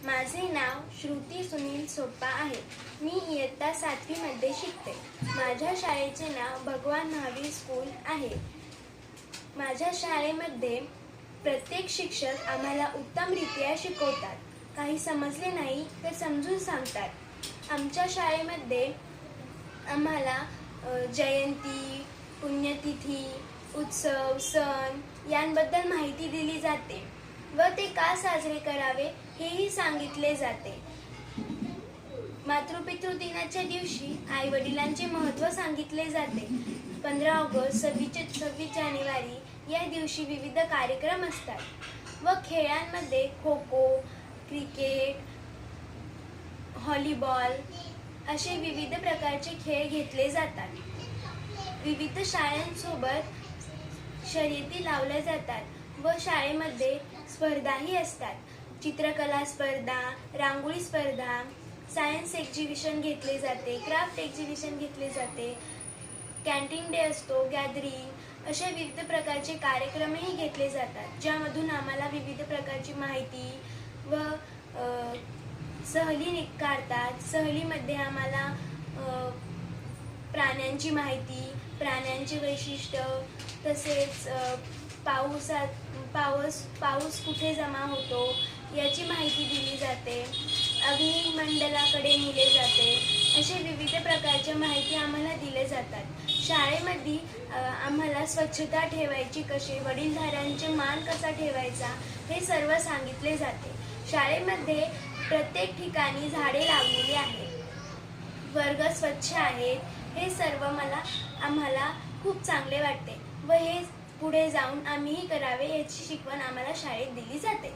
माझे नाव श्रुती सुनील सोप्पा आहे. मी इयत्ता 7वी मध्ये शिकते. माझ्या शाळेचे नाव भगवान महावीर स्कूल आहे. माझ्या शाळेमध्ये प्रत्येक शिक्षक आम्हाला उत्तमरित्या शिकवतात. काही समजले नाही तर समजून सांगतात. आमच्या शाळेमध्ये आम्हाला जयंती, पुण्यतिथी, उत्सव, सण यांबद्दल माहिती दिली जाते व ते का साजरे करावे हेही सांगितले जाते. मातृपितृ दिनाच्या दिवशी आई वडिलांचे महत्त्व सांगितले जाते. 15 ऑगस्ट, 26 जानेवारी या दिवशी विविध कार्यक्रम असतात व खेळांमध्ये खो खो, क्रिकेट, व्हॉलीबॉल असे विविध प्रकारचे खेळ घेतले जातात. विविध शाळांसोबत शर्यती लावल्या जातात व शाळेमध्ये स्पर्धाही असतात. चित्रकला स्पर्धा, रांगोळी स्पर्धा, सायन्स एक्झिबिशन घेतले जाते, क्राफ्ट एक्झिबिशन घेतले जाते, कॅन्टीन डे असतो, गॅदरिंग असे विविध प्रकारचे कार्यक्रमही घेतले जातात, ज्यामधून आम्हाला विविध प्रकारची माहिती व सहली काढतात. सहलीमध्ये आम्हाला प्राण्यांची माहिती, प्राण्यांचे वैशिष्ट्य, तसेच पाऊस कुठे जमा होतो याची माहिती दिली जाते. अग्निमंडलाकडे नेले जाते. असे विविध प्रकारच्या माहिती आम्हाला दिले जातात. शाळेमध्ये आम्हाला स्वच्छता ठेवायची कशी, वडीलधाऱ्यांचे मान कसा ठेवायचा हे सर्व सांगितले जाते. शाळेमध्ये प्रत्येक ठिकाणी झाडे लावलेली आहेत, वर्ग स्वच्छ आहेत. हे सर्व आम्हाला खूप चांगले वाटते व हे पुढे जाऊन आम्हीही करावे याची शिकवण आम्हाला शाळेत दिली जाते.